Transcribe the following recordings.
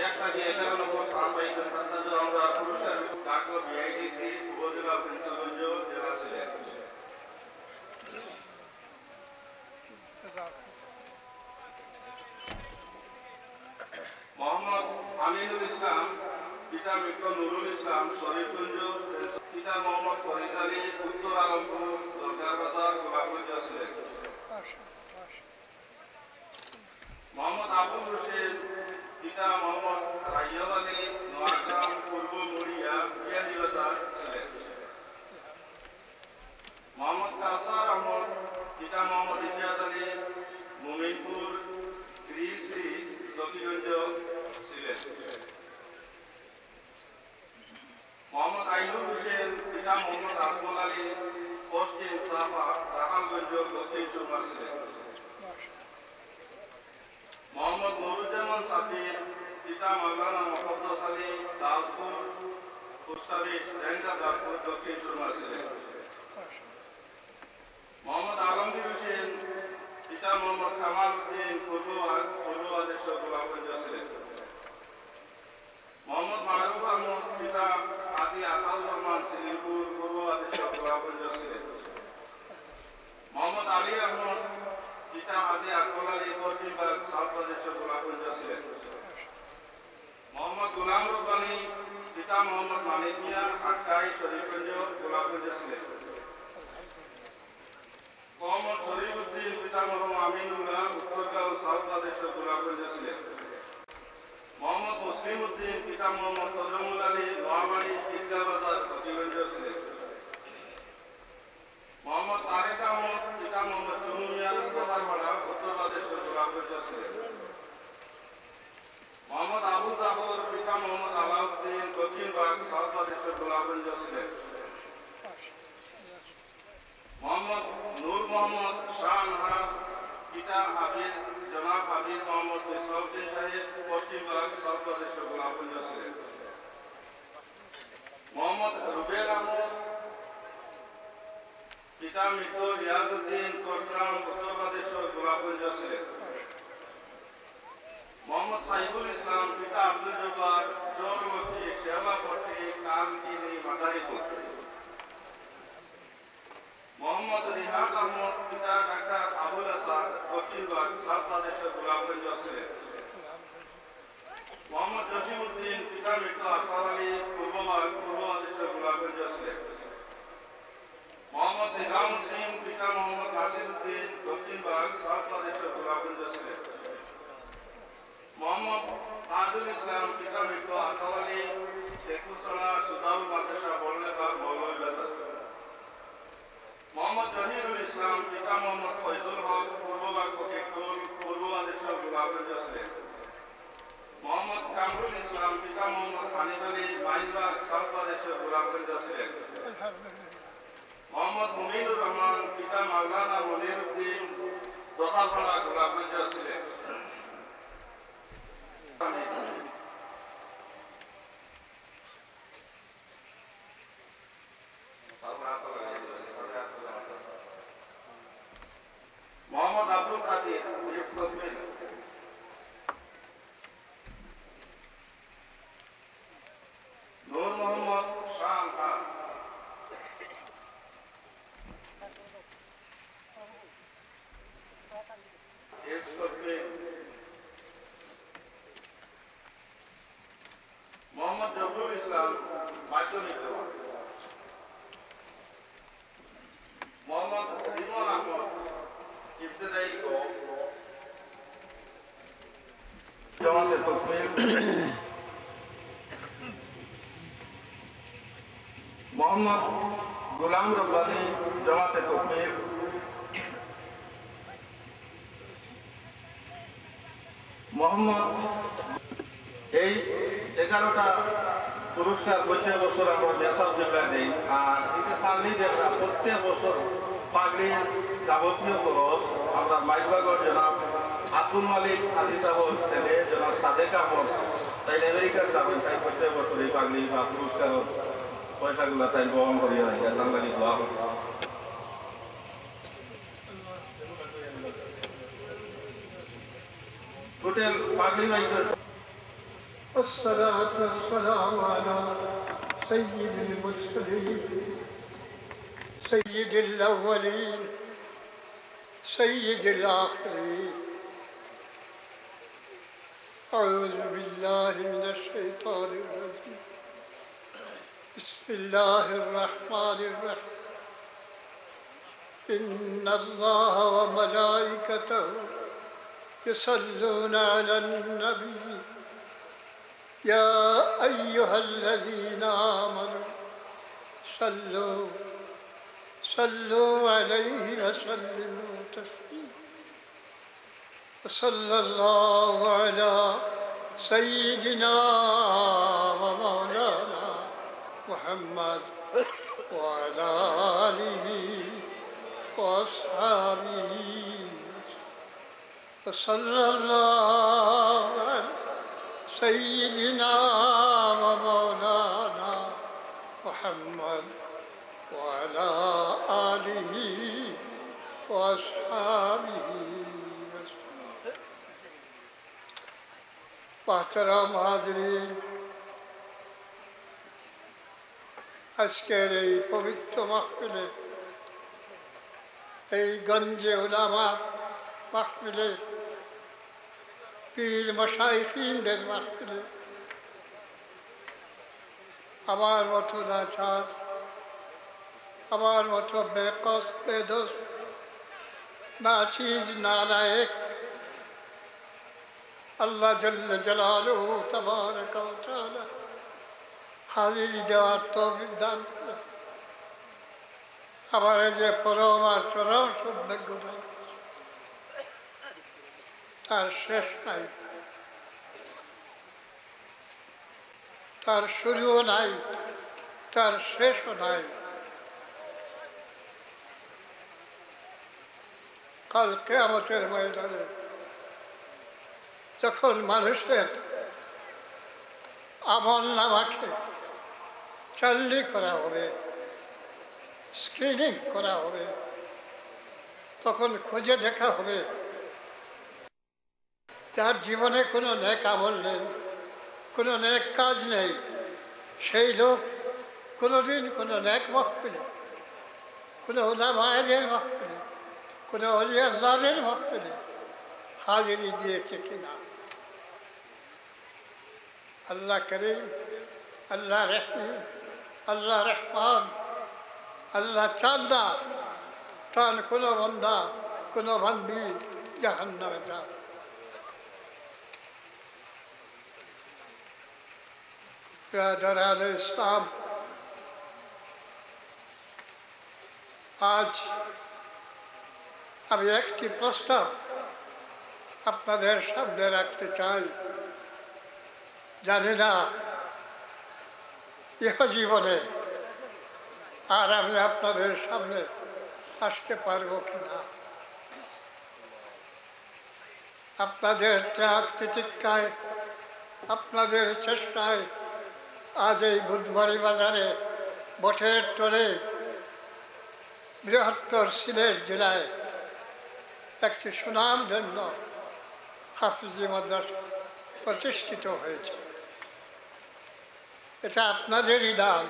একটা যে 11 নম্বর সাময়িক আমরা পুরস্কার ডাকলো বিআইডিসি উপজেলা প্রিন্সিপালগঞ্জ জেলা সিলেট। মোহাম্মদ আমিনুল ইসলাম, পিতা মৃত নুরুল ইসলাম, শরীফগঞ্জ। পিতা মোহাম্মদ ফরিদ আলী, উত্তর আলমপুর, দরগার বাজার, গোলাপগঞ্জ সিলেট। মোহাম্মদ আবুল হোসেন, পিতা মোহাম্মদ রাইয়াল আলী, নোয়াগ্রাম, পূর্ব মুড়িয়া, বিয়ানীবাজার সিলেট। মোহাম্মদ কাউসার আহমদ, পিতা মোহাম্মদ ইজাদ আলী, মুমিনপুর, শ্রী জকিগঞ্জ সিলেট। মোহাম্মদ আইনুল হোসেন, পিতা মোহাম্মদ আজমল আলী, পশ্চিম সাফা, রাখালগঞ্জ, দক্ষিণ সুরমা সিলেট। মোহাম্মদ নুরুজ্জামান সাফির, পিতা মাওলানা মোহাম্মদ আলী, দাউদপুর, পোস্টাফিস, রেঞ্জা দাউদপুর, দক্ষিণ সুরমা সিলেট। মোহাম্মদ আলমগীর হোসেন, পিতা মোহাম্মদ কামাল উদ্দিন, পূর্ব আদেশ, গোলাপগঞ্জ সিলেট। মোহাম্মদ মাহরুফ আহমদ, পিতা আদি আতাউর রহমান, সিলিমপুর, পূর্ব আদেশ, গোলাপগঞ্জ সিলেট। মোহাম্মদ আলী আহমদ, পিতা আদি আকবর আলী, পশ্চিমবাগ, সাউথ আদেশ, গোলাপগঞ্জ সিলেট। মোহাম্মদ গোলাম রব্বানী, পিতা মোহাম্মদ মানিক মিয়া, আটকাই, শরীফগঞ্জ, গোলাপগঞ্জ সিলেট। মোহাম্মদ শরীফ উদ্দিন, পিতা মোহাম্মদ আমিনুল্লাহ, উত্তরগাঁও, সাউথ আদেশ, গোলাপগঞ্জ সিলেট। মোহাম্মদ মুসলিম উদ্দিন, পিতা মোহাম্মদ তজমুল আলী, নোয়াবাড়ি, ঈদগাহ বাজার, হবিগঞ্জ সিলেট। মোহাম্মদ তারেক আহমদ, পিতা মোহাম্মদ চুনু মিয়া, প্রধানপাড়া, উত্তর আদেশ, গোলাপগঞ্জ সিলেট। মোহাম্মদ আবু জাফর, পিতা মোহাম্মদ আলাউদ্দিন, দক্ষিণবাগ, সাউথ আদেশ, গোলাপগঞ্জ সিলেট। মোহাম্মদ নূর মোহাম্মদ শাহনহার, পিতা হাবিব জনাব হাবিব মোহাম্মদ ইসলাউদ্দিন সাহেব, পশ্চিমবাগ, সাউথ আদেশ, গোলাপগঞ্জ সিলেট। মোহাম্মদ রুবেল আহমদ, পিতা মৃত রিয়াজউদ্দিন, কোটগ্রাম, উত্তর আদেশ, গোলাপগঞ্জ সিলেট। মোহাম্মদ সাইফুল ইসলাম, পিতা আব্দুল জব্বার, চৌরবর্তী, শেওলাপট্টি, কালকিনি, মাদারীপুর। মোহাম্মদ রিহাদ আহমদ, পিতা ডাক্তার আবুল আসাদ, দক্ষিণবাগ, সাউথ আদেশ, গোলাপগঞ্জ সিলেট। মোহাম্মদ জসিম উদ্দিন, পিতা মৃত আসাদ আলী, পূর্ববাগ, পূর্ব আদেশ, গোলাপগঞ্জ সিলেট। মোহাম্মদ নিজাম সিং, পিতা মোহাম্মদ নাসির উদ্দিন, দক্ষিণবাগ, সাউথ আদেশ, গোলাপগঞ্জ সিলেট। মোহাম্মদ তাজুল ইসলাম, পিতা মৃত আসাদ আলী, শেখুসড়া, সুদাউল মাদ্রাসা, বড়লেখার, মৌলভীবাজার। মোহাম্মদ জহিরুল ইসলাম, পিতা মোহাম্মদ ফয়জুল হক, পূর্ববাগ, ফকিরপুর, পূর্ব আদেশ, গোলাপগঞ্জ সিলেট। মোহাম্মদ কামরুল ইসলাম, পিতা মোহাম্মদ হানিফ আলী, মাইজবাগ, সাউথ আদেশ, গোলাপগঞ্জ সিলেট। মোহাম্মদ মুমিনুর রহমান, পিতা মাওলানা মনির উদ্দিন, দোহাপাড়া, গোলাপগঞ্জ সিলেট। মোহাম্মদ আব্দুল কাদির, নূর মোহাম্মদ শাহনহার। মোহাম্মদ জহুরুল ইসলাম, মাধ্যমিক। মোহাম্মদ রিমন আহমদ, ইবতেদায়ী ক। জামাতে তাকবীর। মোহাম্মদ গোলাম রব্বানী, জামাতে তাকবীর। মোহাম্মদ এই 11টা পুরস্কার প্রত্যেক বছর আমরা মেসাব জেলায় দিই। আর এই যে পাগড়ি যেটা প্রত্যেক বছর পাগড়ির যাবতীয় খরচ আমরা মাইজবাগর জনাব আব্দুল মালিক আলী সাহর ছেলে জনাব সাদেক আহমদ, তাই আমেরিকার যাবেন, তাই প্রত্যেক বছর এই পাগড়ি বা পুরস্কার পয়সাগুলো তাই বহন করি হয় লাগি দোয়া হয়। টোটাল পাগড়ি বাইকের والصلاة والسلام على سيد المرسلين سيد الأولين سيد الآخرين. أعوذ بالله من الشيطان الرجيم. بسم الله الرحمن الرحيم. إن الله وملائكته يصلون على النبي يا أيها الذين آمنوا صلوا عليه وسلموا تسليما. وصلى الله على سيدنا ومولانا محمد وعلى آله وأصحابه وصلى الله على سيدنا ومولانا محمد وعلى آله وأصحابه وسلم. محترم حاضرین، আজকের এই পবিত্র মাহফিলে, এই গঞ্জে উলামা মাহফিলে, পীর মাশায়েখিনদের মাহফিলে আমার মতো লাচার, আমার মতো বেকস বেদোস, নাচিজ নালায়েক আল্লাহ জাল্লা জালালুহু তাবারাকা ওয়া তাআলা হাজিরি দেওয়ার তৌফিক দান করে আমার যে পরম আর চরম সৌভাগ্যটা, তার শেষ নাই, তার শুরুও নাই, তার শেষও নাই। কাল কিয়ামতের ময়দানে যখন মানুষের আমল নামাকে চাল্লি করা হবে, স্ক্রিনিং করা হবে, তখন খুঁজে দেখা হবে যার জীবনে কোনো নেক আমল নেই, কোনো নেক কাজ নেই, সেই লোক কোনোদিন কোনো নেক মাহফিলে, কোনো উলামায়ের মাহফিলে, কোনো ওলি আল্লাহর মাহফিলে হাজিরি দিয়েছে কিনা। আল্লাহ করিম, আল্লাহ রহিম, আল্লাহ রহমান, আল্লাহ চান না তার কোনো বন্দা, কোনো বান্দি জাহান্নামে যাক। ব্রাদারান ইসলাম, আজ আমি একটি প্রস্তাব আপনাদের সামনে রাখতে চাই। জানি না ইহ জীবনে আর আমি আপনাদের সামনে আসতে পারবো কিনা। আপনাদের ত্যাগ তিতিক্ষায়, আপনাদের চেষ্টায় আজ এই বুধবাড়ি বাজারে বটের টোলে বৃহত্তর সিলেট জেলায় একটি সুনামধন্য হাফিজি মাদ্রাসা প্রতিষ্ঠিত হয়েছে। এটা আপনাদেরই দান,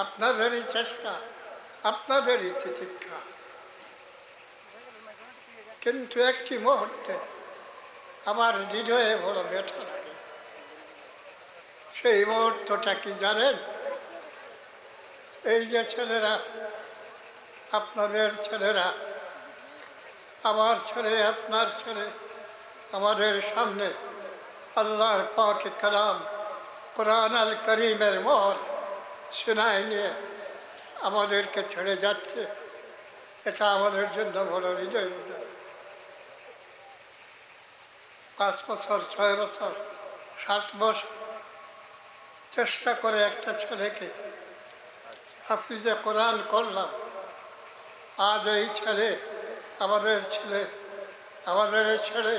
আপনাদেরই চেষ্টা, আপনাদেরই তিতিক্ষা। কিন্তু একটি মুহূর্তে আমার হৃদয়ে বড় ব্যথা লাগে। সেই মুহূর্তটা কি জানেন? এই যে ছেলেরা, আপনাদের ছেলেরা, আমার ছেলে, আপনার ছেলে, আমাদের সামনে আল্লাহর পাক কালাম কোরআন আল করিমের মোহর শোনায় নিয়ে আমাদেরকে ছেড়ে যাচ্ছে, এটা আমাদের জন্য বড় হৃদয় বোঝা। 5 বছর, 6 বছর, 7 বছর চেষ্টা করে একটা ছেলেকে হাফিজে কোরআন করলাম। আজ এই ছেলে, আমাদের ছেলে, আমাদের ছেলে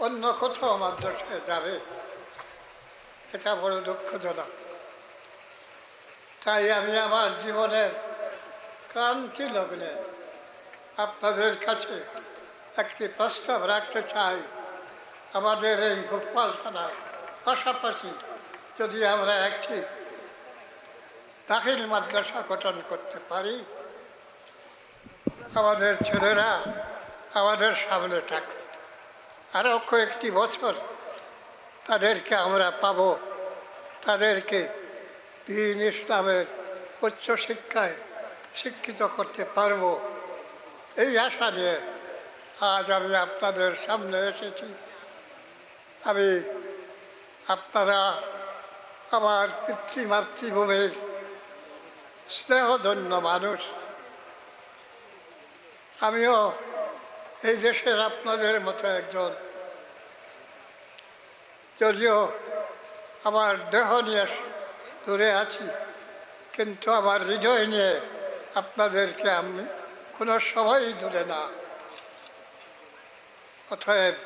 অন্য কোথাও মাদ্রাসায় যাবে, এটা বড় দুঃখজনক। তাই আমি আমার জীবনের ক্রান্তি লগ্নে আপনাদের কাছে একটি প্রস্তাব রাখতে চাই। আমাদের এই গোপালখানায় পাশাপাশি যদি আমরা একটি দাখিল মাদ্রাসা গঠন করতে পারি, আমাদের ছেলেরা আমাদের সামনে থাকবে। আরও কয়েকটি বছর তাদেরকে আমরা পাব, তাদেরকে দ্বীন ইসলামের উচ্চশিক্ষায় শিক্ষিত করতে পারব। এই আশা নিয়ে আজ আমি আপনাদের সামনে এসেছি। আমি আপনারা আমার পিতৃমাতৃভূমির স্নেহধন্য মানুষ। আমিও এই দেশের আপনাদের মতো একজন, যদিও আমার দেহ নিয়ে দূরে আছি, কিন্তু আমার হৃদয় নিয়ে আপনাদেরকে আমি কোনো সময় দূরে না। অতএব